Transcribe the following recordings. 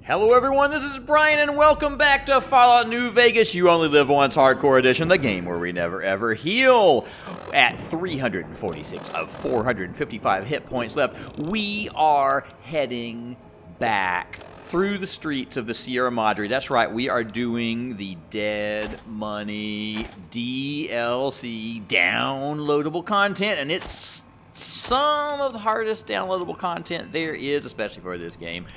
Hello everyone, this is Brian and welcome back to Fallout New Vegas. You Only Live Once Hardcore Edition, the game where we never ever heal. At 346 of 455 hit points left, we are heading back through the streets of the Sierra Madre. That's right, we are doing the Dead Money DLC downloadable content, and it's some of the hardest downloadable content there is, especially for this game.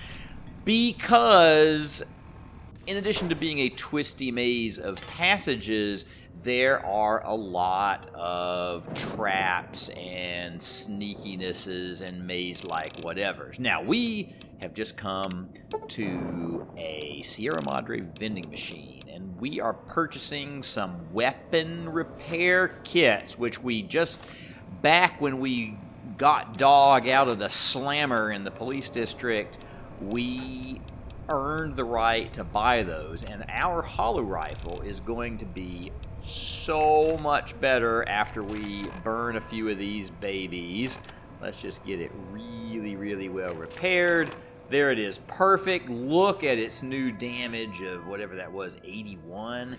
Because, in addition to being a twisty maze of passages, there are a lot of traps and sneakinesses and maze-like whatevers. Now, we have just come to a Sierra Madre vending machine, and we are purchasing some weapon repair kits, which we just, back when we got Dog out of the slammer in the police district, we earned the right to buy those, and our hollow rifle is going to be so much better after we burn a few of these babies. Let's just get it really, really well repaired. There it is, perfect. Look at its new damage of whatever that was, 81.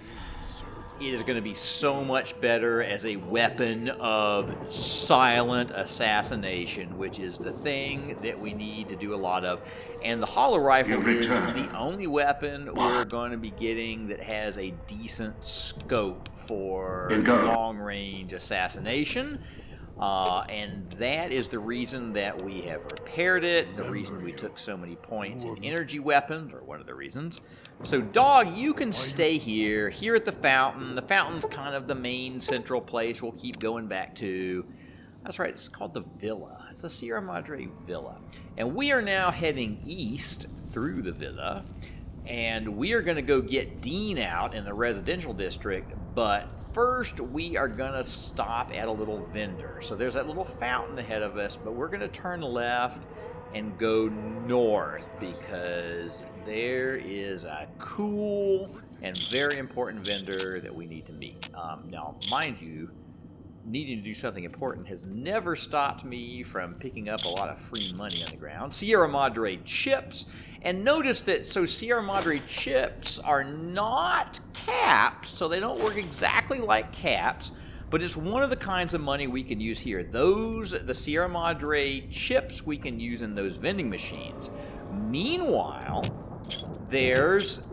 It is going to be so much better as a weapon of silent assassination, which is the thing that we need to do a lot of. And the hollow rifle is the only weapon we're going to be getting that has a decent scope for long-range assassination. And that is the reason that we have repaired it, the reason we took so many points in energy weapons, or one of the reasons. So, Dog, you can stay here at the fountain. The fountain's kind of the main central place we'll keep going back to. That's right, it's called the Villa. It's the Sierra Madre Villa. And we are now heading east through the Villa, and we are going to go get Dean out in the residential district, but first we are going to stop at a little vendor. So there's that little fountain ahead of us, but we're going to turn left and go north because there is a cool and very important vendor that we need to meet. Now, mind you, needing to do something important has never stopped me from picking up a lot of free money on the ground. Sierra Madre chips. And notice that, so Sierra Madre chips are not caps, so they don't work exactly like caps, but it's one of the kinds of money we can use here. The Sierra Madre chips we can use in those vending machines. Meanwhile, there's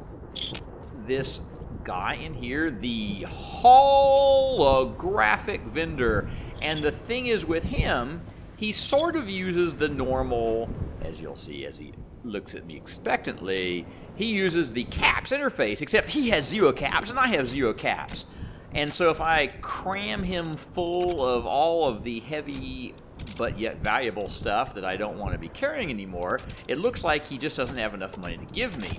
this guy in here, the holographic vendor, and the thing is with him, he sort of uses the normal, as you'll see as he looks at me expectantly, he uses the caps interface, except he has 0 caps and I have 0 caps. And so if I cram him full of all of the heavy but yet valuable stuff that I don't want to be carrying anymore, it looks like he just doesn't have enough money to give me.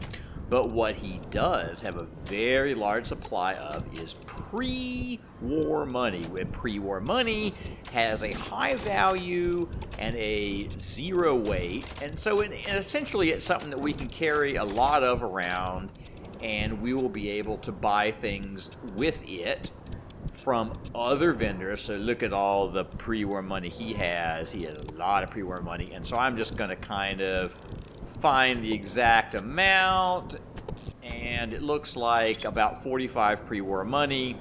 But what he does have a very large supply of is pre-war money. And pre-war money has a high value and a 0 weight. And so essentially it's something that we can carry a lot of around, and we will be able to buy things with it from other vendors. So look at all the pre-war money he has. He has a lot of pre-war money. And so I'm just going to kind of find the exact amount, and it looks like about 45 pre-war money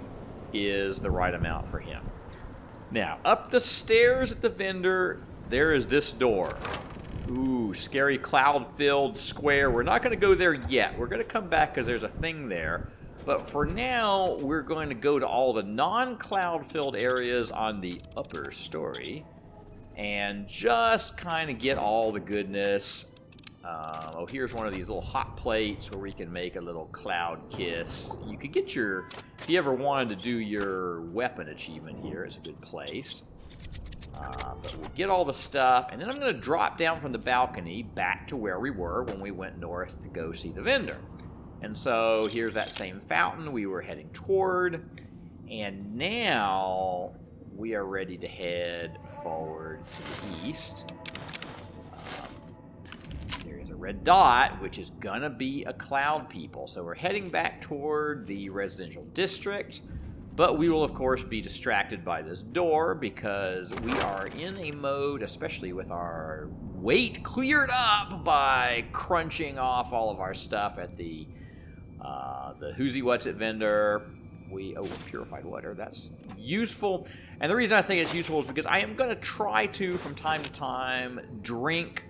is the right amount for him. Now, up the stairs at the vendor, there is this door. Ooh, scary cloud-filled square. We're not going to go there yet. We're going to come back because there's a thing there. But for now, we're going to go to all the non-cloud-filled areas on the upper story and just kind of get all the goodness. Here's one of these little hot plates where we can make a little cloud kiss. You could get if you ever wanted to do your weapon achievement here, it's a good place. But we'll get all the stuff, and then I'm going to drop down from the balcony back to where we were when we went north to go see the vendor. And so here's that same fountain we were heading toward, and now we are ready to head forward to the east. There is a red dot, which is going to be a cloud people. So we're heading back toward the residential district. But we will, of course, be distracted by this door because we are in a mode, especially with our weight cleared up by crunching off all of our stuff at the Whoosy What's It vendor. Purified water. That's useful. And the reason I think it's useful is because I am going to try to, from time to time, drink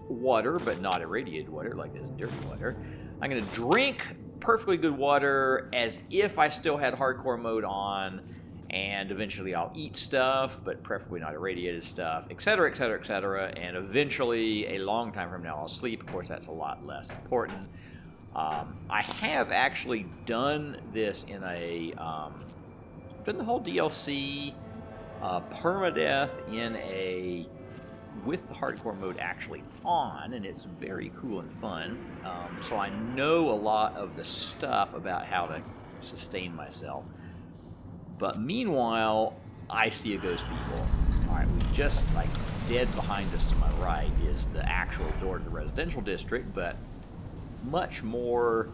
water, but not irradiated water like this dirty water. I'm going to drink perfectly good water as if I still had hardcore mode on, and eventually I'll eat stuff, but preferably not irradiated stuff, etc., etc., etc., and eventually, a long time from now, I'll sleep. Of course, that's a lot less important. I have actually done this in done the whole DLC Permadeath with the hardcore mode actually on, and it's very cool and fun. So I know a lot of the stuff about how to sustain myself. But meanwhile, I see a ghost people. Alright, we just, like, dead behind us to my right is the actual door to the residential district, but much more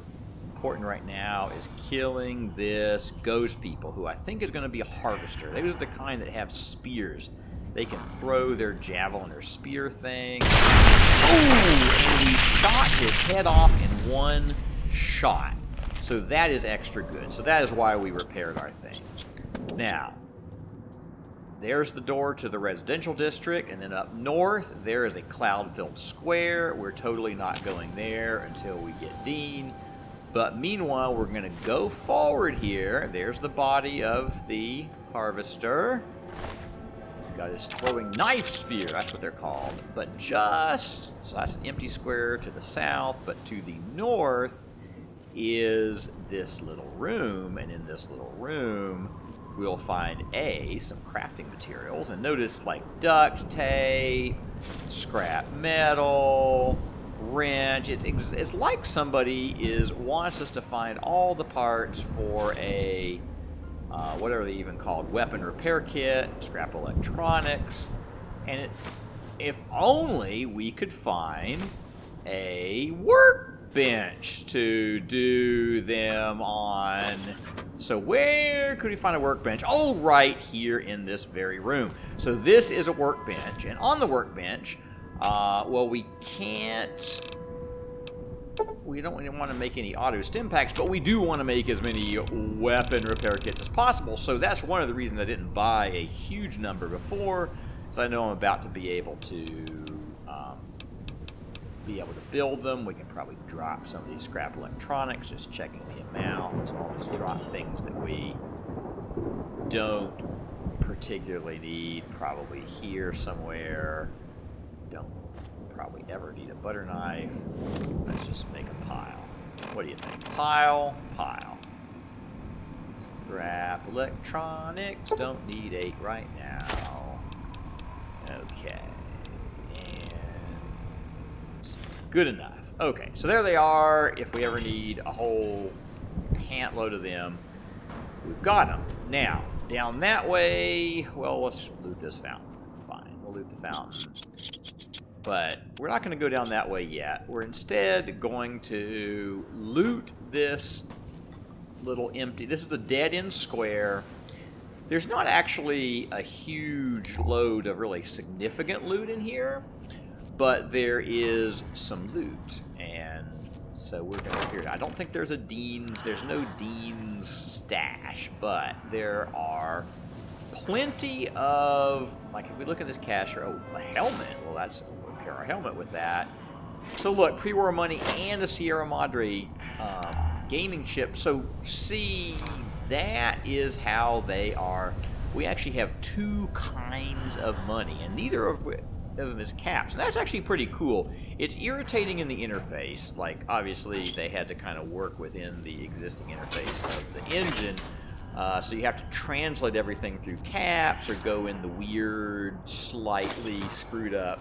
important right now is killing this ghost people, who I think is going to be a harvester. Those are the kind that have spears. They can throw their javelin or spear thing. Oh! And we shot his head off in one shot. So that is extra good. So that is why we repaired our thing. Now, there's the door to the residential district, and then up north, there is a cloud-filled square. We're totally not going there until we get Dean. But meanwhile, we're going to go forward here. There's the body of the harvester. He's got his throwing knife spear. That's what they're called. But so that's an empty square to the south, but to the north is this little room, and in this little room, we'll find some crafting materials, and notice like duct tape, scrap metal, wrench. It's like somebody wants us to find all the parts for a whatever they even called, weapon repair kit, scrap electronics, and if only we could find a workbench to do them on. So where could we find a workbench? Oh, right here in this very room. So this is a workbench, and on the workbench, we don't want to make any auto stim packs, but we do want to make as many weapon repair kits as possible. So that's one of the reasons I didn't buy a huge number before, because I know I'm about to be able to build them. We can probably drop some of these scrap electronics, just checking the amount. I'll just drop things that we don't particularly need, probably here somewhere. Don't probably ever need a butter knife. Let's just make a pile. What do you think? Pile. Scrap electronics. Don't need 8 right now. Okay. Good enough. Okay, so there they are. If we ever need a whole pant load of them, we've got them. Now, down that way, well, let's loot this fountain. Fine, we'll loot the fountain. But we're not going to go down that way yet. We're instead going to loot this little empty. This is a dead-end square. There's not actually a huge load of really significant loot in here, but there is some loot, and so we're going to hear it. I don't think there's no Dean's stash, but there are plenty of, like if we look at this cache, a helmet. Well, we'll repair our helmet with that. So look, pre-war money and a Sierra Madre gaming chip. So see, that is how they are. We actually have 2 kinds of money, and neither of them is caps. And that's actually pretty cool. It's irritating in the interface. Like, obviously, they had to kind of work within the existing interface of the engine. So you have to translate everything through caps or go in the weird, slightly screwed up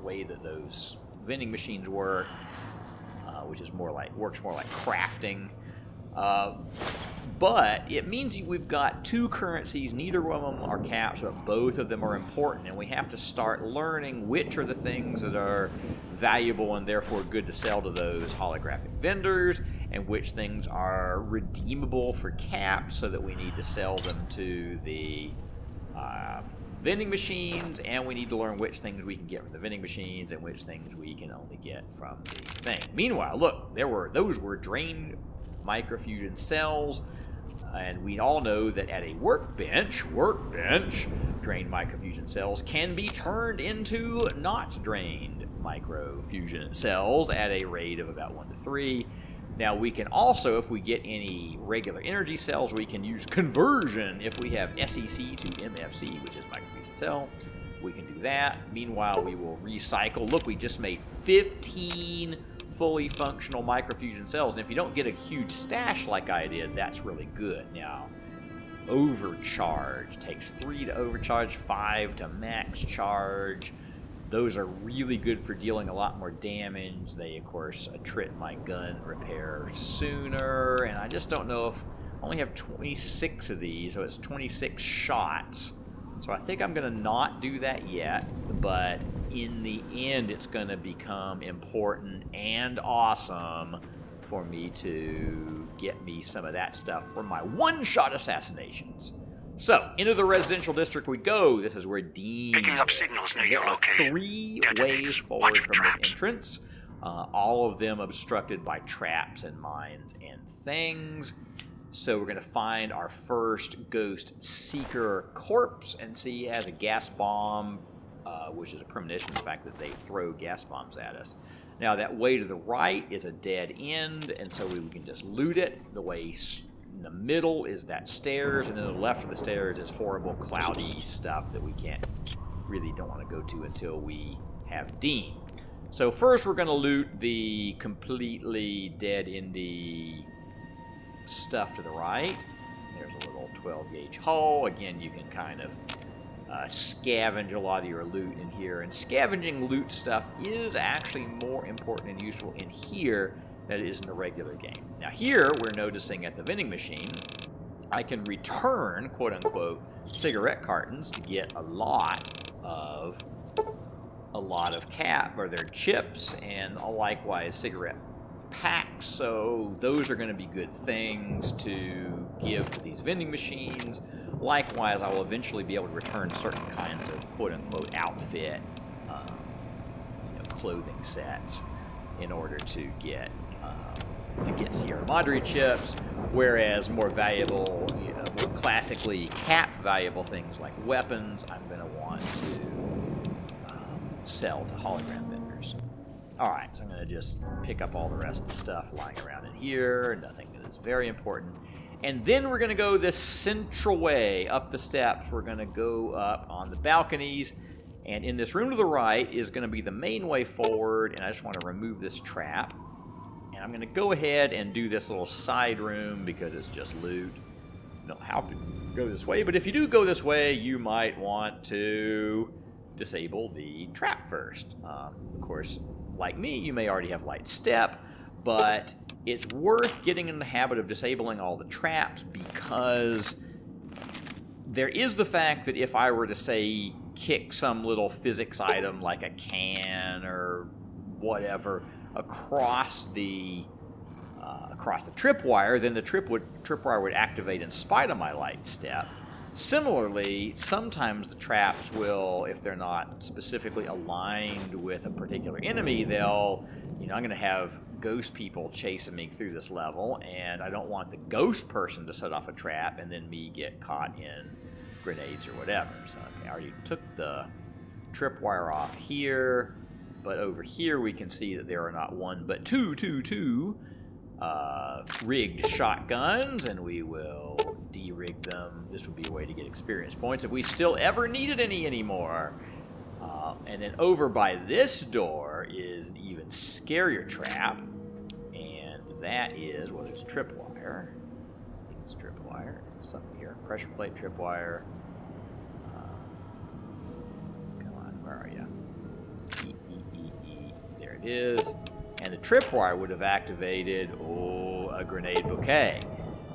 way that those vending machines work, which is works more like crafting. But it means we've got 2 currencies. Neither one of them are caps, but both of them are important, and we have to start learning which are the things that are valuable and therefore good to sell to those holographic vendors, and which things are redeemable for caps, so that we need to sell them to the vending machines, and we need to learn which things we can get from the vending machines and which things we can only get from the thing. Meanwhile, look, those were drained microfusion cells, and we all know that at a workbench, drained microfusion cells can be turned into not drained microfusion cells at a rate of about 1 to 3. Now, we can also, if we get any regular energy cells, we can use conversion. If we have SEC to MFC, which is microfusion cell, we can do that. Meanwhile, we will recycle. Look, we just made 15 fully functional microfusion cells. And if you don't get a huge stash like I did, that's really good. Now, overcharge takes 3 to overcharge, 5 to max charge. Those are really good for dealing a lot more damage. They, of course, attrit my gun repair sooner, and I just don't know if I only have 26 of these, so it's 26 shots. So I think I'm going to not do that yet, but in the end, it's going to become important and awesome for me to get me some of that stuff for my one-shot assassinations. So, into the residential district we go. This is where Dean... Picking up signals near your location. 3 ways forward from this entrance. All of them obstructed by traps and mines and things. So we're going to find our first Ghost Seeker corpse and see he has a gas bomb, which is a premonition of the fact that they throw gas bombs at us. Now, that way to the right is a dead end, and so we can just loot it. The way in the middle is that stairs, and then the left of the stairs is horrible, cloudy stuff that we don't want to go to until we have Dean. So first we're going to loot the completely dead-endy stuff to the right. There's a little 12-gauge hole. Again, you can kind of scavenge a lot of your loot in here, and scavenging loot stuff is actually more important and useful in here than it is in the regular game. Now here, we're noticing at the vending machine, I can return, quote-unquote, cigarette cartons to get a lot of their chips, and likewise cigarette packs. So those are going to be good things to give to these vending machines. Likewise, I will eventually be able to return certain kinds of quote-unquote outfit, clothing sets in order to get Sierra Madre chips, whereas more valuable, more classically cap valuable things like weapons, I'm going to want to sell to hologram vendors. All right, so I'm going to just pick up all the rest of the stuff lying around in here, nothing that is very important. And then we're going to go this central way up the steps. We're going to go up on the balconies, and in this room to the right is going to be the main way forward, and I just want to remove this trap. And I'm going to go ahead and do this little side room because it's just loot. You don't have to go this way, but if you do go this way, you might want to disable the trap first. Of course, like me, you may already have light step, but it's worth getting in the habit of disabling all the traps because there is the fact that if I were to, say, kick some little physics item like a can or whatever across the tripwire, then the tripwire would activate in spite of my light step. Similarly, sometimes the traps will, if they're not specifically aligned with a particular enemy, they'll, I'm going to have ghost people chasing me through this level, and I don't want the ghost person to set off a trap and then me get caught in grenades or whatever. So, okay, I already took the tripwire off here, but over here we can see that there are not one but two rigged shotguns, and we will de-rig them. This would be a way to get experience points if we still ever needed any anymore. And then over by this door is an even scarier trap, and that is, well, there's a tripwire. There's tripwire. There's something here. Pressure plate, tripwire. Come on, where are you? There it is. And the tripwire would have activated, a grenade bouquet.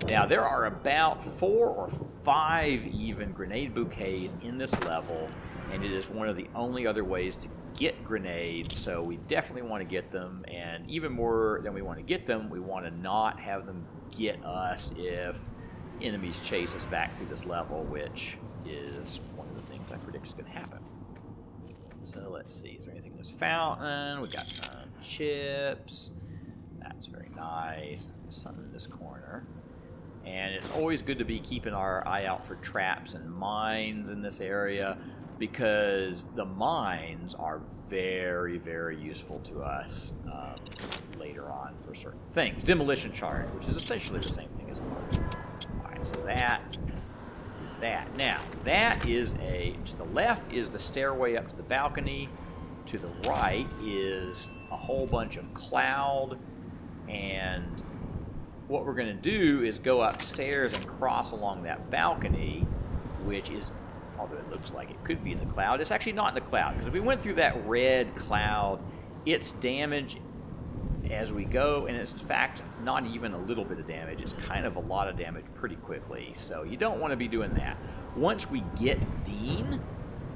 Now, there are about 4 or 5 even grenade bouquets in this level, and it is one of the only other ways to get grenades, so we definitely want to get them, and even more than we want to get them, we want to not have them get us if enemies chase us back through this level, which is one of the things which I predict is going to happen. So let's see. Is there anything in this fountain? We got some chips. That's very nice. There's something in this corner. And it's always good to be keeping our eye out for traps and mines in this area, because the mines are very, very useful to us later on for certain things. Demolition charge, which is essentially the same thing as a mine. Alright, so that is that. Now, that is to the left is the stairway up to the balcony. To the right is a whole bunch of cloud. And what we're going to do is go upstairs and cross along that balcony, which is, although it looks like it could be in the cloud, it's actually not in the cloud, because if we went through that red cloud, it's damage as we go, and it's in fact not even a little bit of damage. It's kind of a lot of damage pretty quickly, so you don't want to be doing that. Once we get Dean,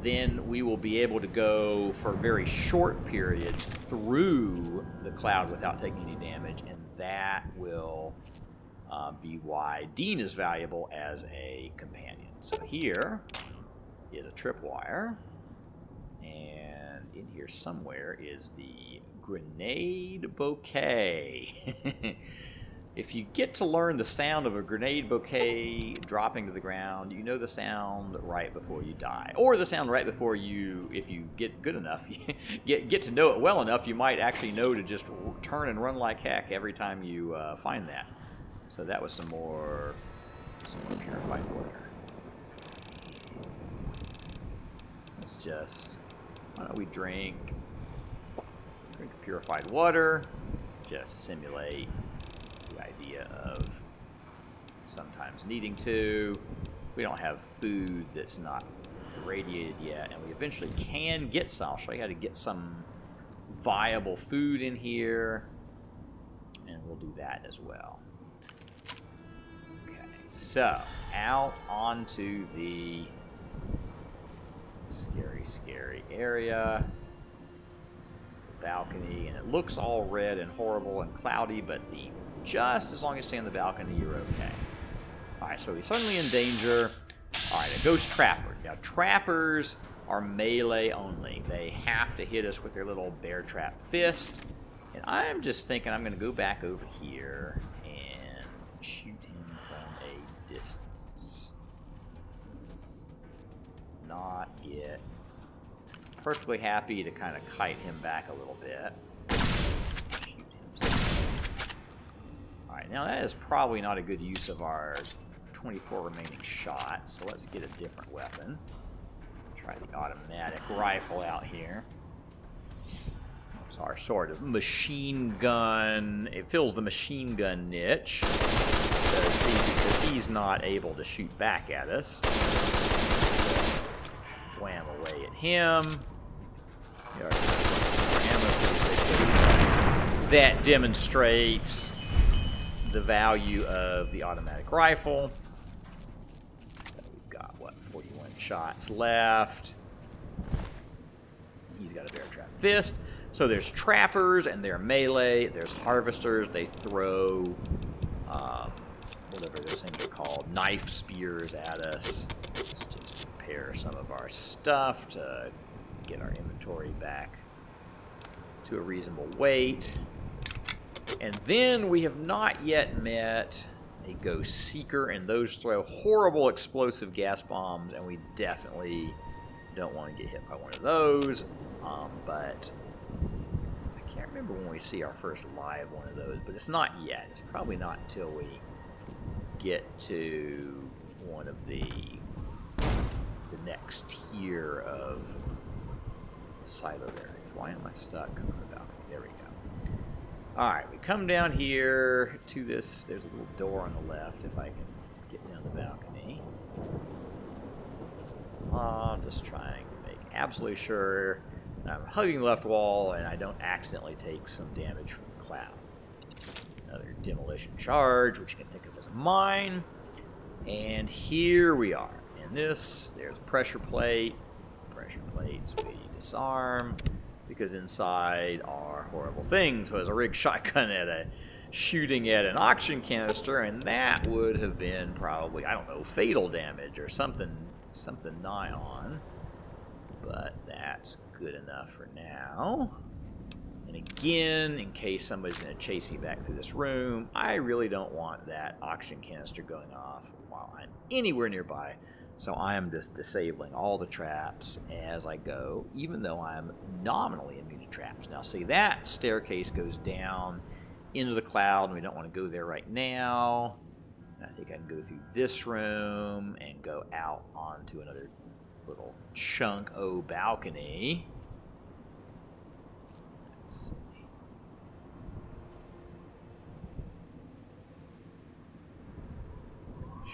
then we will be able to go for very short periods through the cloud without taking any damage, and that will be why Dean is valuable as a companion. So here is a tripwire, and in here somewhere is the grenade bouquet. If you get to learn the sound of a grenade bouquet dropping to the ground, you know the sound right before you die. Or the sound right before you, if you get good enough, get to know it well enough, you might actually know to just turn and run like heck every time you find that. So that was some more purified water. Let's just, why don't we drink purified water, just simulate the idea of sometimes needing to. We don't have food that's not irradiated yet, and we eventually can get some. I'll show you how to get some viable food in here, and we'll do that as well. Okay, so out onto the scary area. Balcony, and it looks all red and horrible and cloudy, but just as long as you stay on the balcony, you're okay. Alright, so he's suddenly in danger. Alright, a ghost trapper. Now, trappers are melee only. They have to hit us with their little bear trap fist. And I'm just thinking I'm going to go back over here and shoot him from a distance. Not yet. Perfectly happy to kind of kite him back a little bit. Alright, now that is probably not a good use of our 24 remaining shots, so let's get a different weapon. Try the automatic rifle out here. It's our sort of machine gun. It fills the machine gun niche. So see, because he's not able to shoot back at us. Wham away at him. That demonstrates the value of the automatic rifle. So we've got, what, 41 shots left. He's got a bear trap fist. So there's trappers, and they're melee. There's harvesters. They throw, whatever those things are called, knife spears at us. Let's just prepare some of our stuff to get our inventory back to a reasonable weight. And then we have not yet met a ghost seeker, and those throw horrible explosive gas bombs, and we definitely don't want to get hit by one of those. But I can't remember when we see our first live one of those, but it's not yet. It's probably not until we get to one of the next tier of silo areas. Why am I stuck on the balcony? There we go. Alright, we come down here to this. There's a little door on the left if I can get down the balcony. I'm just trying to make absolutely sure I'm hugging the left wall and I don't accidentally take some damage from the cloud. Another demolition charge, which you can think of as a mine. And here we are. In this, there's a pressure plate. Pressure plates we disarm, because inside are horrible things. Was a rigged shotgun shooting at an oxygen canister, and that would have been probably, I don't know, fatal damage or something nigh on. but that's good enough for now. And again, in case somebody's going to chase me back through this room, I really don't want that oxygen canister going off while I'm anywhere nearby. So I am just disabling all the traps as I go, even though I'm nominally immune to traps. Now see, that staircase goes down into the cloud, and we don't want to go there right now. And I think I can go through this room and go out onto another little chunk O balcony. Let's see.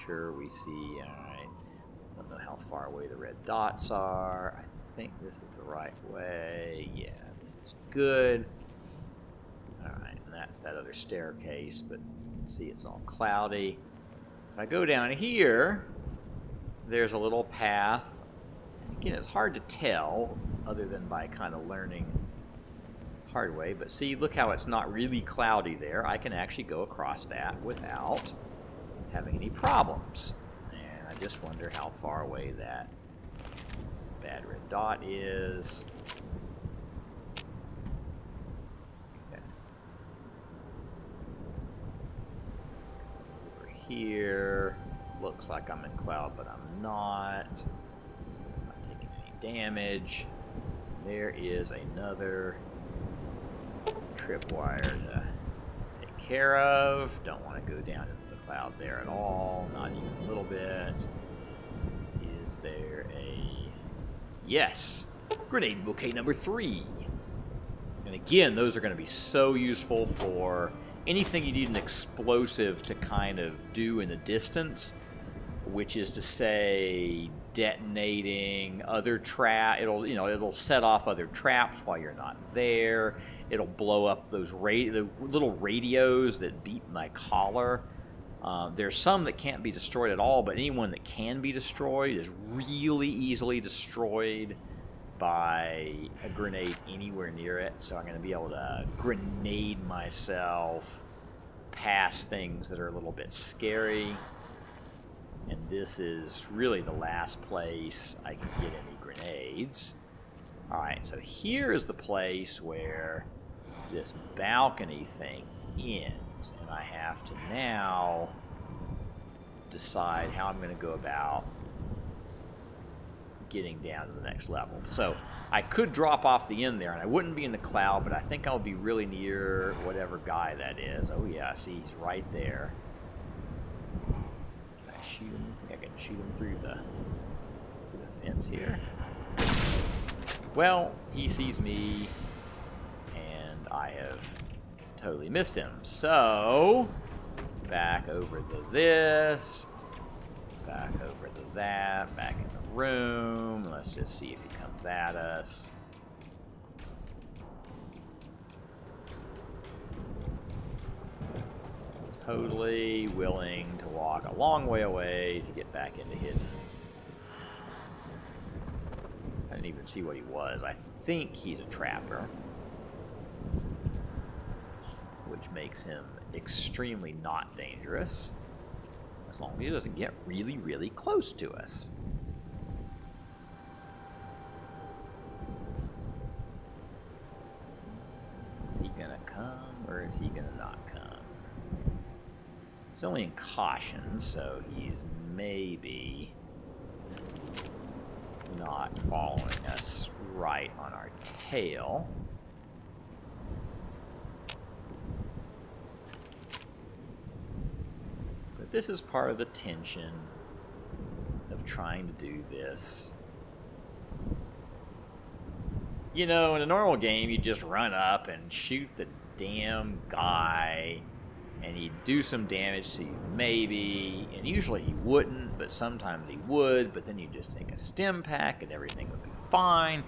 Sure, we see. All right. Don't know how far away the red dots are. I think this is the right way. Yeah, this is good. All right, and that's that other staircase, but you can see it's all cloudy. If I go down here, there's a little path. And again, it's hard to tell other than by kind of learning the hard way. But see, look how it's not really cloudy there. I can actually go across that without having any problems. And I just wonder how far away that bad red dot is. Okay. Over here. Looks like I'm in cloud, but I'm not. I'm not taking any damage. There is another tripwire to take care of. Don't want to go down into the cloud there at all. Not even a little bit. Is there a... Yes! Grenade bouquet number 3. And again, those are going to be so useful for anything you need an explosive to kind of do in the distance, which is to say detonating other it'll set off other traps while you're not there. It'll blow up those the little radios that beat my collar. There's some that can't be destroyed at all, but anyone that can be destroyed is really easily destroyed by a grenade anywhere near it. So I'm going to be able to grenade myself past things that are a little bit scary. And this is really the last place I can get any grenades. Alright, so here is the place where this balcony thing ends. And I have to now decide how I'm going to go about getting down to the next level. So I could drop off the end there, and I wouldn't be in the cloud, but I think I'll be really near whatever guy that is. Oh yeah, see, he's right there. Shoot him. I think I can shoot him through the fence here. Well, he sees me, and I have totally missed him. So, back over to this, back over to that, back in the room. Let's just see if he comes at us. Totally willing to walk a long way away to get back into hidden. I didn't even see what he was. I think he's a trapper, which makes him extremely not dangerous, as long as he doesn't get really, really close to us. Is he gonna come, or is he gonna not come? It's only in caution, so he's maybe not following us right on our tail. But this is part of the tension of trying to do this. You know, in a normal game, you just run up and shoot the damn guy, and he'd do some damage to you, maybe, and usually he wouldn't, but sometimes he would, but then you just take a stim pack and everything would be fine,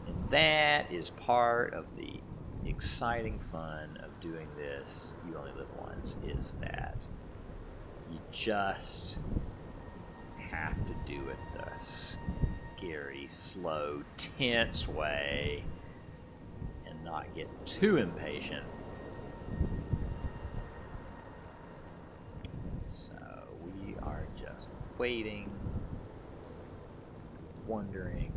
and that is part of the exciting fun of doing this You Only Live Once, is that you just have to do it the scary, slow, tense way and not get too impatient. Just waiting, wondering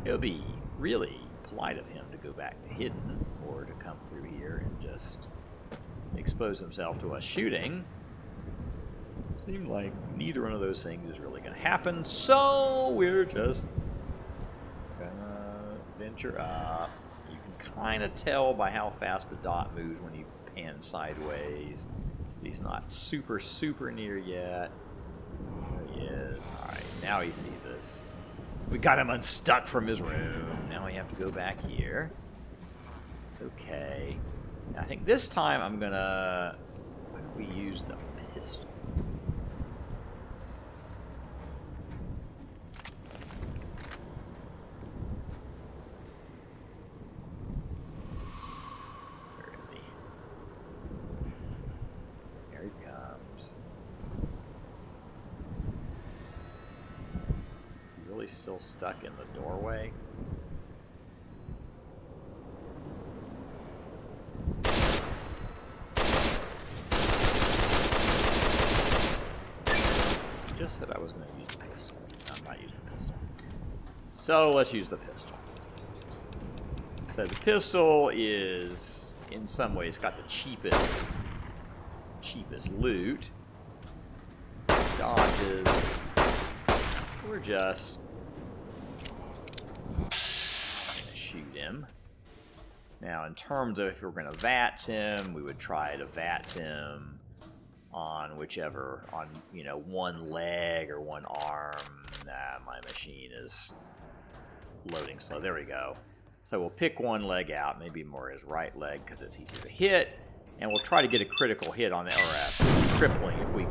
It would be really polite of him to go back to hidden, or to come through here and just expose himself to us shooting. Seems like neither one of those things is really going to happen, so we're just gonna venture up. You can kind of tell by how fast the dot moves when you pan sideways. He's not super near yet. There he is. Alright, now he sees us. We got him unstuck from his room. Now we have to go back here. It's okay. I think this time I'm gonna... Why don't we use the pistol? Where is he? Here he comes. Is he really still stuck in the doorway? Just said I was going to use the pistol. I'm not using the pistol. So let's use the pistol. So the pistol is, in some ways, got the cheapest loot. Dodges. We're just going to shoot him. Now, in terms of if we're going to VATS him, we would try to VATS him on whichever, on, you know, one leg or one arm. Nah, my machine is loading slow. There we go. So we'll pick one leg out, maybe more his right leg because it's easier to hit, and we'll try to get a critical hit on it, or a crippling. If we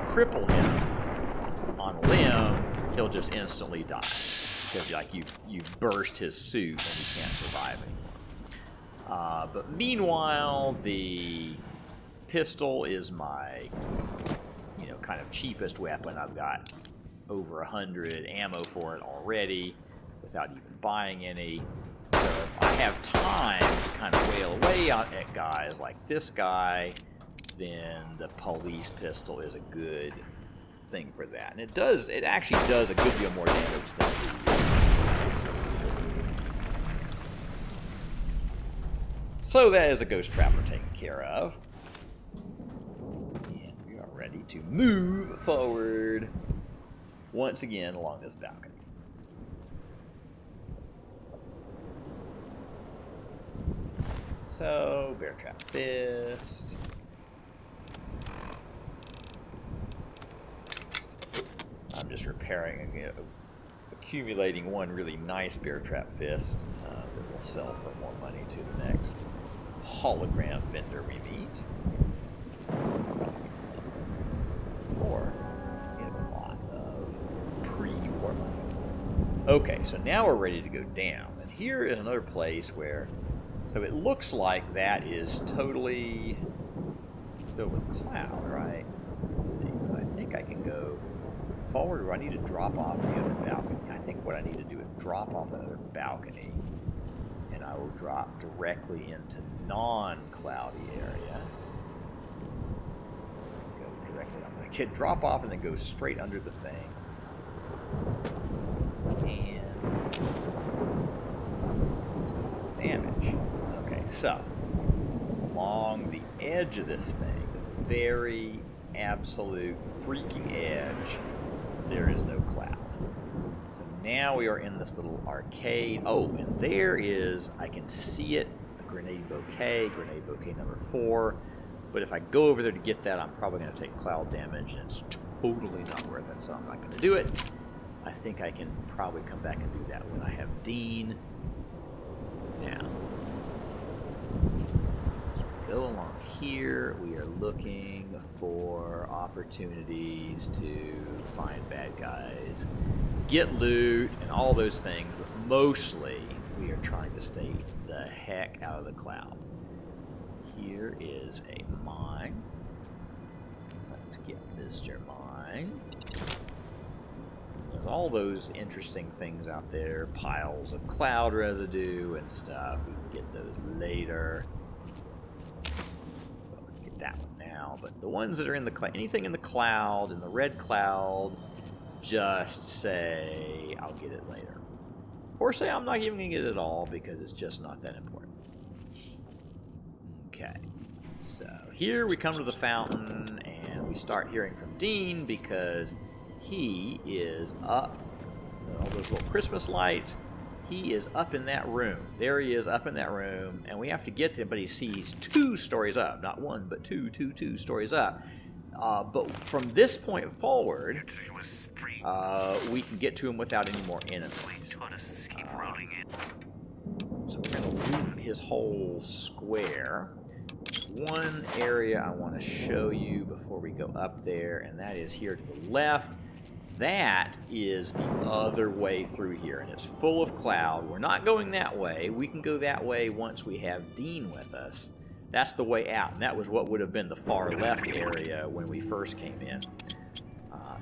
cripple him on a limb, he'll just instantly die because, like, you burst his suit and he can't survive anymore. But meanwhile, the pistol is my, you know, kind of cheapest weapon. I've got over 100 ammo for it already without even buying any. So if I have time to kind of wail away at guys like this guy, then the police pistol is a good thing for that. And it actually does a good deal more damage than the... So that is a ghost trapper taken care of. Ready to move forward once again along this balcony. So, bear trap fist. I'm just repairing, accumulating one really nice bear trap fist that will sell for more money to the next hologram vendor we meet. He has a lot of pre-war money. Okay, so now we're ready to go down. And here is another place where... So it looks like that is totally filled with cloud, right? Let's see. But I think I can go forward, or I need to drop off the other balcony. I think what I need to do is drop off the other balcony, and I will drop directly into non-cloudy area. I'm going to drop off and then go straight under the thing. And damage. Okay, so along the edge of this thing, the very absolute freaking edge, there is no cloud. So now we are in this little arcade. Oh, and there is, I can see it, a grenade bouquet number 4. But if I go over there to get that, I'm probably going to take cloud damage, and it's totally not worth it, so I'm not going to do it. I think I can probably come back and do that when I have Dean. Now, as we go along here, we are looking for opportunities to find bad guys, get loot, and all those things, but mostly we are trying to stay the heck out of the cloud. Here is a mine. Let's get Mr. Mine. There's all those interesting things out there, piles of cloud residue and stuff. We can get those later. Well, we can get that one now, but the ones that are in the cloud, anything in the cloud, in the red cloud, just say, I'll get it later. Or say I'm not even going to get it at all because it's just not that important. Okay. So here we come to the fountain and we start hearing from Dean because he is up. All those little Christmas lights. He is up in that room. There he is up in that room, and we have to get to him, but he sees 2 stories up. Not 1, but 2 stories up. But from this point forward, we can get to him without any more enemies. So we're going to loot his whole square. One area I want to show you before we go up there, and that is here to the left. That is the other way through here, and it's full of cloud. We're not going that way. We can go that way once we have Dean with us. That's the way out, and that was what would have been the far left area when we first came in.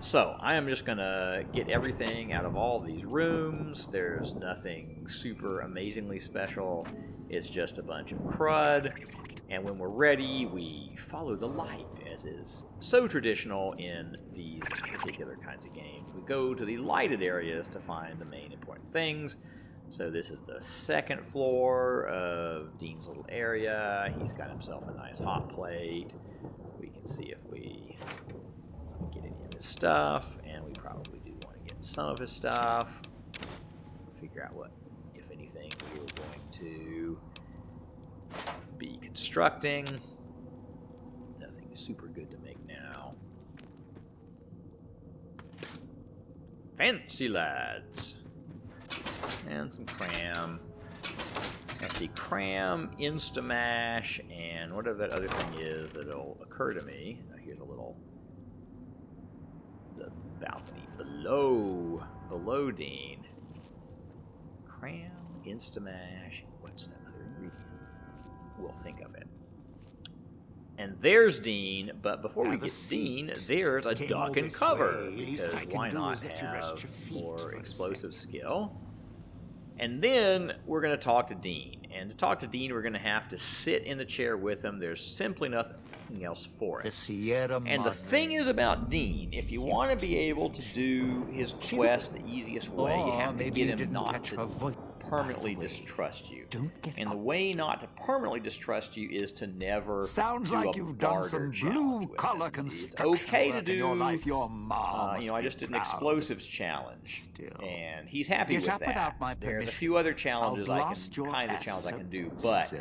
So I am just going to get everything out of all these rooms. There's nothing super amazingly special. It's just a bunch of crud. And when we're ready, we follow the light, as is so traditional in these particular kinds of games. We go to the lighted areas to find the main important things. So this is the 2nd floor of Dean's little area. He's got himself a nice hot plate. We can see if we get any of his stuff, and we probably do want to get some of his stuff. Figure out what, if anything, we're going to be constructing. Nothing super good to make now. Fancy lads. And some cram. Let's see, cram, Instamash, and whatever that other thing is that'll occur to me. Here's a little, the balcony below Dean. Cram, Instamash, what's that other ingredient? We'll think of it. And there's Dean, but before we get to Dean, there's a duck and cover, because why not have more explosive skill? And then we're going to talk to Dean. And to talk to Dean, we're going to have to sit in the chair with him. There's simply nothing else for it. The Sierra Madre. And the thing is about Dean, if you want to be able to do his quest the easiest way, you have to get him not to permanently distrust you. And the way not to permanently distrust you is to never Sounds do like a you've done some blue-collar It's okay to do, in your life. Your I just did an explosives challenge, and he's happy with Get up that. without my There's a permission. few other challenges I'll I blast can your challenges I ass can do, but so.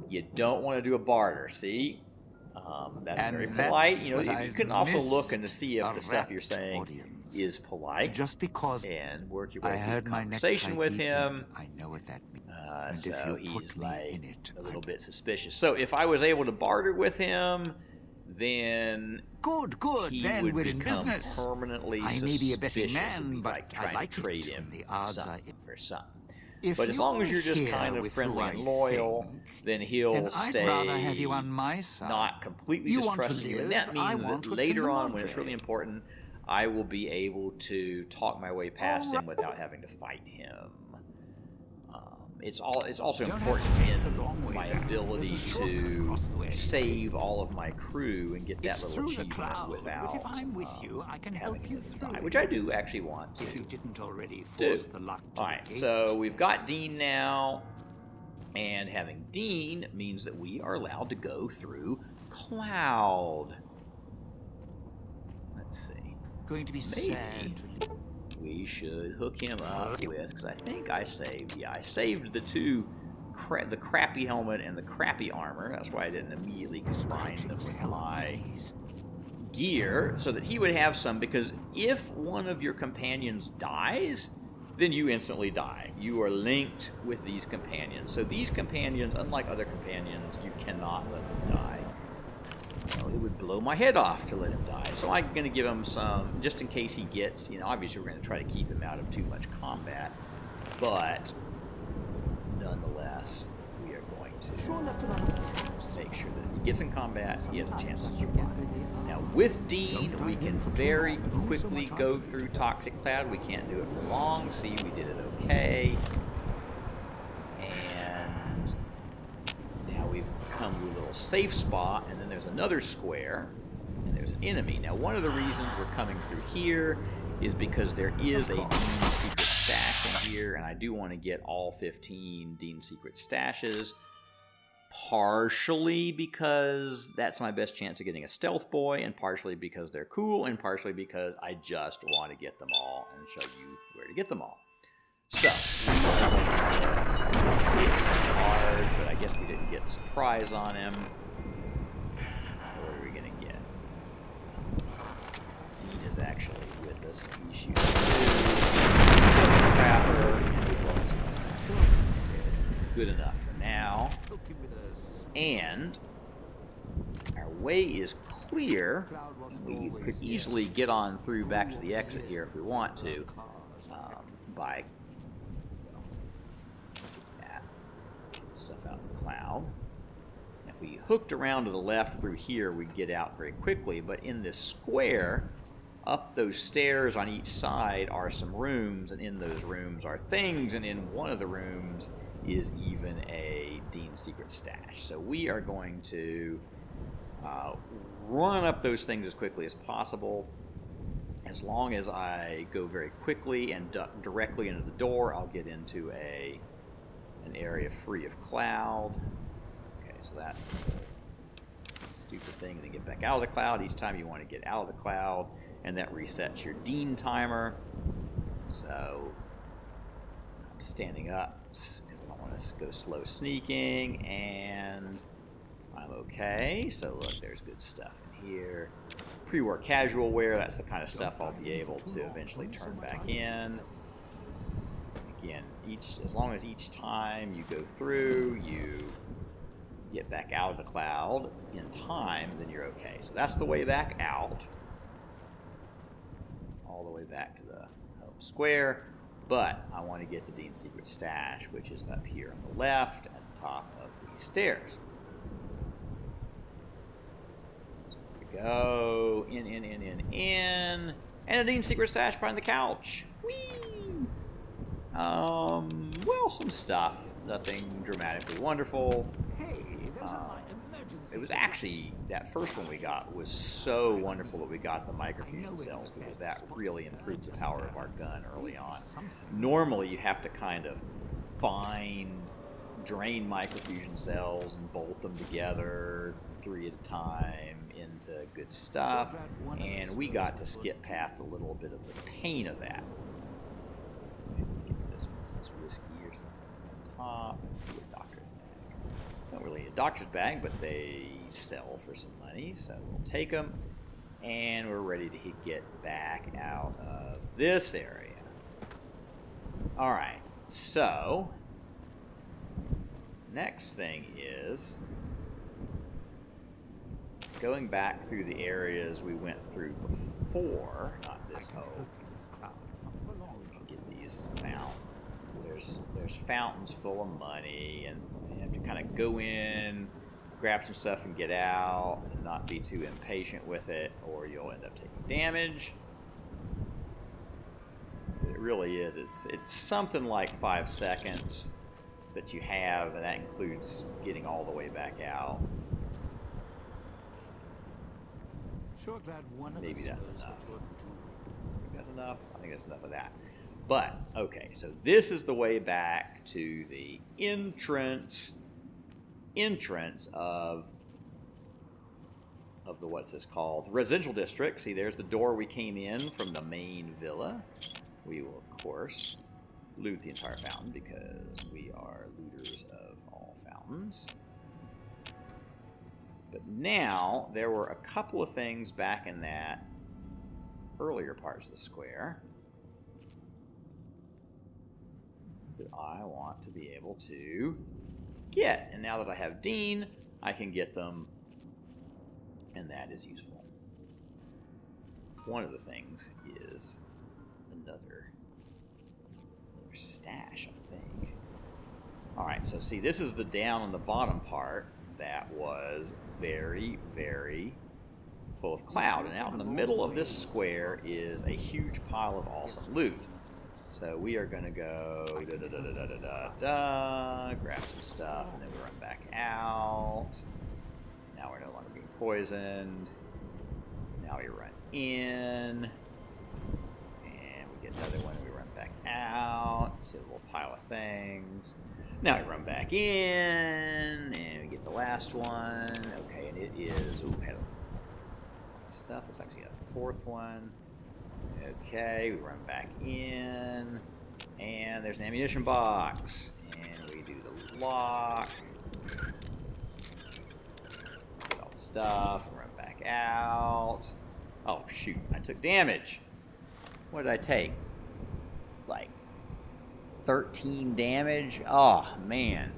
you don't want to do a barter. See, that's And very that's polite. You know, what you I've can also missed look and to see if a the stuff you're rapt saying audience. is polite, Just because and work your I way through heard the my conversation with him. I know what that means. So if you put he's me like in it, a little bit suspicious. So if I was able to barter with him, then Good. he Then would we're in become business. permanently I suspicious. may be a betting It'd man, be but like I trying like to trade it him when the odds something are for something. If But as long as you're just here kind of with friendly who and I loyal, think, then he'll then I'd stay rather have you on my side. not completely You want to distrusting you. And live, that I means want that what's in later the on, when it's Madre. really important, I will be able to talk my way past him without having to fight him. It's also Don't important have to take the long in way my back. ability There's a shortcut to across the way. save all of my crew and get that It's little through the achievement cloud, without but if I'm with you, I can help having you to through die, it. which I do actually want to If you didn't already do. force the lock to Alright, the gate. so we've got Dean now, and having Dean means that we are allowed to go through Cloud. Let's see. Going to be Maybe sad to leave. we should hook him up with, because I think I saved the two, the crappy helmet and the crappy armor. That's why I didn't immediately combine them with my gear, so that he would have some, because if one of your companions dies, then you instantly die. You are linked with these companions. So these companions, unlike other companions, you cannot let them die. Well, it would blow my head off to let him die. So I'm going to give him some, just in case he gets, obviously we're going to try to keep him out of too much combat, but nonetheless, we are going to make sure that if he gets in combat, he has a chance to survive. Now, with Dean, we can very quickly go through Toxic Cloud. We can't do it for long. See, we did it okay. And now we've come to a little safe spot, and then there's another square, and there's an enemy. Now, one of the reasons we're coming through here is because there is a Dean secret stash in here, and I do want to get all 15 Dean secret stashes. Partially because that's my best chance of getting a stealth boy, and partially because they're cool, and partially because I just want to get them all and show you where to get them all. So, we are going to hit hard, but I guess we didn't get surprise on him. So what are we going to get? Dean is actually with us. He shoots the trapper, and he blows them. Good enough for now. And our way is clear. We could easily get on through back to the exit here if we want to, by that stuff out in the cloud. If we hooked around to the left through here, we'd get out very quickly. But in this square, up those stairs on each side are some rooms, and in those rooms are things, and in one of the rooms is even a Dean secret stash. So we are going to run up those things as quickly as possible. As long as I go very quickly and duck directly into the door, I'll get into an area free of cloud. Okay, so that's a stupid thing. And then get back out of the cloud each time you want to get out of the cloud, and that resets your Dean timer. So I'm standing up because I don't want to go slow sneaking, and I'm okay. So look, there's good stuff in here. Pre-war casual wear, that's the kind of stuff I'll be able to eventually turn back in. Again, as long as each time you go through, you get back out of the cloud in time, then you're okay. So that's the way back out. All the way back to the home square. But I want to get the Dean secret stash, which is up here on the left at the top of these stairs. Go in, and a Dean secret stash behind the couch. Whee! Well, some stuff. Nothing dramatically wonderful. Hey, there's an emergency. It was actually, that first one we got was so wonderful that we got the microfusion cells, because that really improved the power of our gun early on. Normally, you have to kind of drain microfusion cells and bolt them together 3 at a time into good stuff, and we got to skip past a little bit of the pain of that. Get this whiskey or something on top. A doctor's bag. Not really a doctor's bag, but they sell for some money, so we'll take them, and we're ready to get back out of this area. All right, so next thing is going back through the areas we went through before, not this hole. We can get these fountains. There's fountains full of money, and you have to kind of go in, grab some stuff and get out, and not be too impatient with it, or you'll end up taking damage. It really is. It's something like 5 seconds that you have, and that includes getting all the way back out. Maybe that's enough. I think that's enough of that. But, okay, so this is the way back to the entrance of the, what's this called? The residential district. See, there's the door we came in from the main villa. We will, of course, loot the entire fountain because we are looters of all fountains. But now, there were a couple of things back in that earlier parts of the square that I want to be able to get. And now that I have Dean, I can get them, and that is useful. One of the things is another stash, I think. Alright, so see, this is the down on the bottom part that was very, very full of cloud. And out in the middle of this square is a huge pile of awesome loot. So we are going to go grab some stuff, and then we run back out. Now we're no longer being poisoned. Now we run in, and get another one. We run back out. See a little pile of things. Now we run back in, and we get the last one. Okay, and it is. Ooh, had stuff. It's actually a fourth one. Okay, we run back in, and there's an ammunition box, and we do the lock. Get all the stuff, and run back out. Oh shoot! I took damage. What did I take? Like 13 damage. Oh man.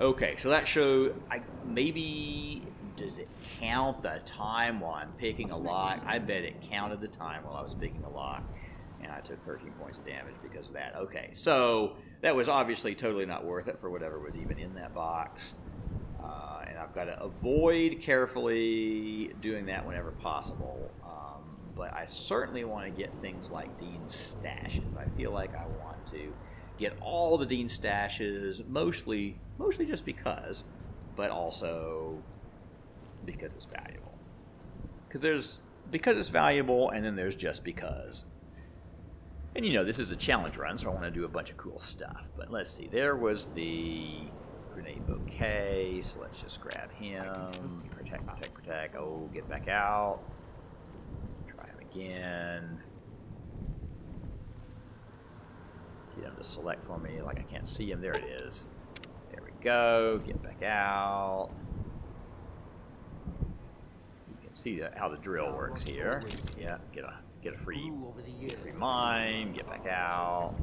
Okay, so that showed. Maybe does it count the time while I'm picking a lock? I bet it counted the time while I was picking a lock, and I took 13 points of damage because of that. Okay, so that was obviously totally not worth it for whatever was even in that box, and I've got to avoid carefully doing that whenever possible. But I certainly want to get things like Dean's stashes. I feel like I want to get all the Dean stashes, mostly just because, but also because it's valuable. Because it's valuable, and then there's just because. And this is a challenge run, so I want to do a bunch of cool stuff. But let's see, there was the grenade bouquet, so let's just grab him. Protect. Oh, get back out. Try him again. Get him to select for me, like I can't see him. There it is. There we go. Get back out. You can see how the drill works here. Yeah, get a free mine. Get back out.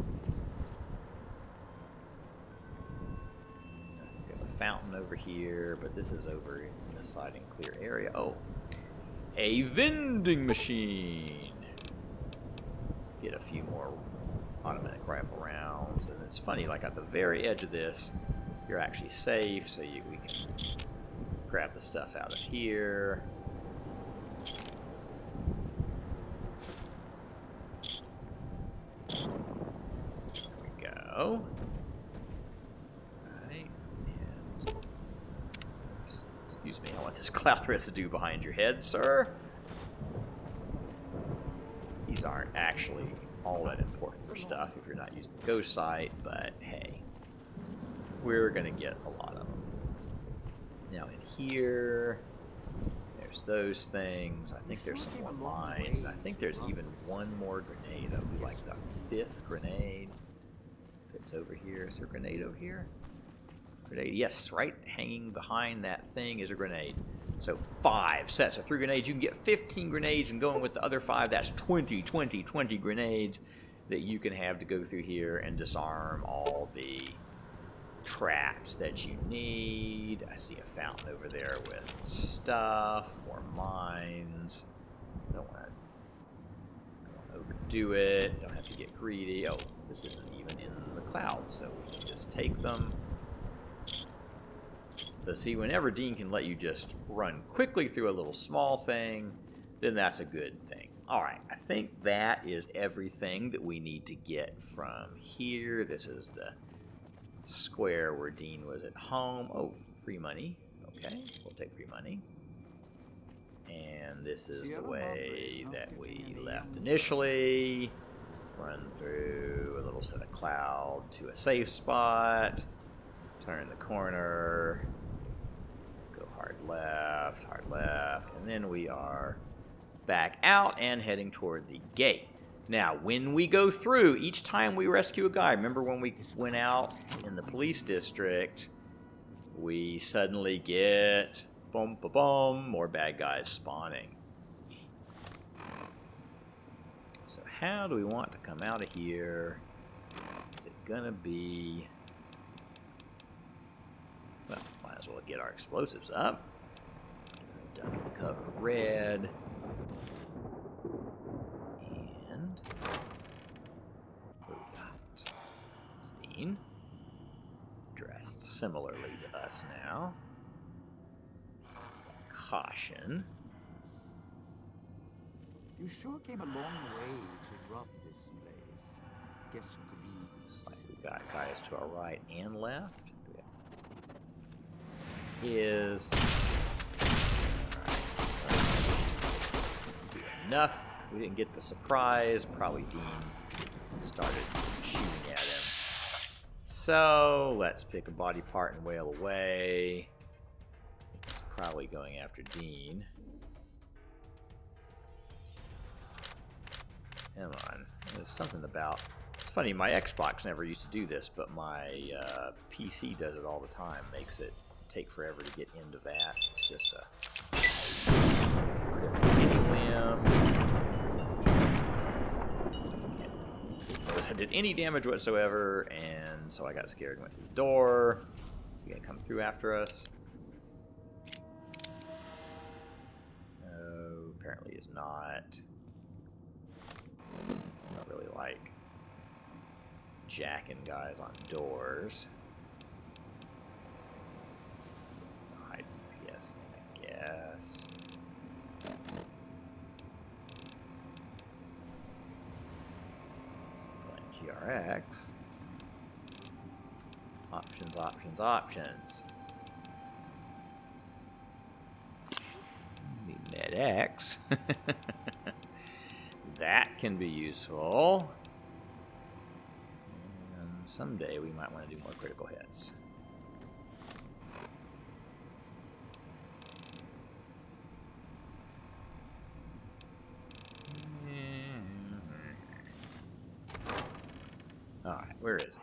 There's a fountain over here, but this is over in the side and clear area. Oh, a vending machine. Get a few more automatic rifle rounds, and it's funny, like at the very edge of this you're actually safe, so we can grab the stuff out of here. There we go. Alright, and excuse me, I want this cloud residue behind your head, sir. These aren't actually all that important for stuff if you're not using the ghost sight, but hey, we're gonna get a lot of them. Now in here, there's those things. I think there's some more mines. I think there's even one more grenade. That would be like the 5th grenade. If it's over here, is there a grenade over here? Grenade, yes, right hanging behind that thing is a grenade. So 5 sets of 3 grenades. You can get 15 grenades, and going with the other 5, that's 20 grenades that you can have to go through here and disarm all the traps that you need. I see a fountain over there with stuff, more mines. Don't want to overdo it. Don't have to get greedy. Oh, this isn't even in the cloud, so we can just take them. So see, whenever Dean can let you just run quickly through a little small thing, then that's a good thing. All right, I think that is everything that we need to get from here. This is the square where Dean was at home. Oh, free money. Okay, we'll take free money. And this is the way that we left initially. Run through a little set of cloud to a safe spot. Turn the corner. Hard left, and then we are back out and heading toward the gate. Now, when we go through, each time we rescue a guy, remember when we went out in the police district, we suddenly get more bad guys spawning. So how do we want to come out of here? Is it gonna be... Well, might as well get our explosives up. Duck and cover red. And what we got? It's Dean. Dressed similarly to us now. Caution. You sure came a long way to rob this place. Guess who could be used? We've got guys to our right and left. Is enough. We didn't get the surprise. Probably Dean started shooting at him. So let's pick a body part and wail away. It's probably going after Dean. Come on. There's something about... It's funny, my Xbox never used to do this, but my PC does it all the time. Makes it take forever to get into that. It's just a... Any limb. Didn't notice I did any damage whatsoever, and so I got scared and went through the door. Is he gonna come through after us? No, apparently he's not. I don't really like jacking guys on doors. High DPS thing, I guess. GRX. Options, options, options. Need MedX. That can be useful. And someday we might want to do more critical hits. Alright, where is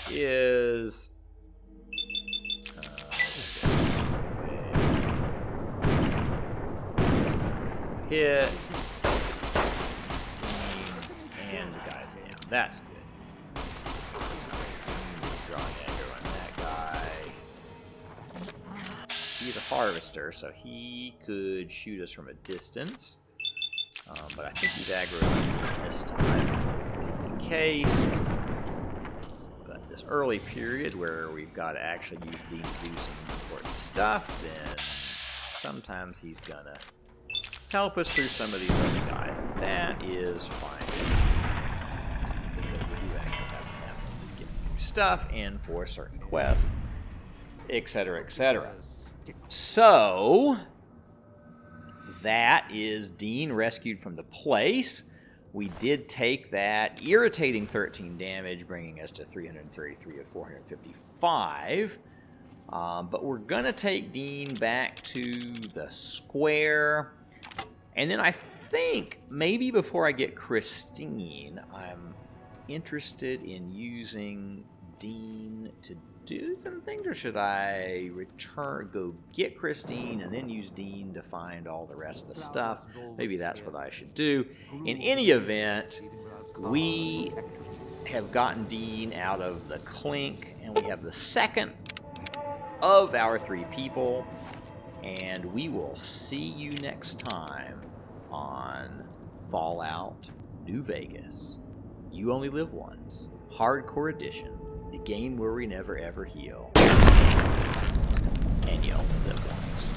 he? He is... hit. And the guy's down. That's good. Drawing aggro on that guy. He's a harvester, so he could shoot us from a distance. But I think he's aggro this time. In case. But this early period where we've got to actually use Dean to do some important stuff, then sometimes he's gonna help us through some of these other guys, and that is fine. Because we do actually have to get through stuff and for certain quests, etc., etc. So that is Dean rescued from the place. We did take that irritating 13 damage, bringing us to 333 of 455. But we're gonna take Dean back to the square. And then I think, maybe before I get Christine, I'm interested in using Dean to do some things, or should I go get Christine and then use Dean to find all the rest of the stuff? Maybe that's what I should do. In any event, we have gotten Dean out of the clink, and we have the second of our 3 people. And we will see you next time on Fallout New Vegas. You Only Live Once, Hardcore Edition, the game where we never ever heal. And you only live once.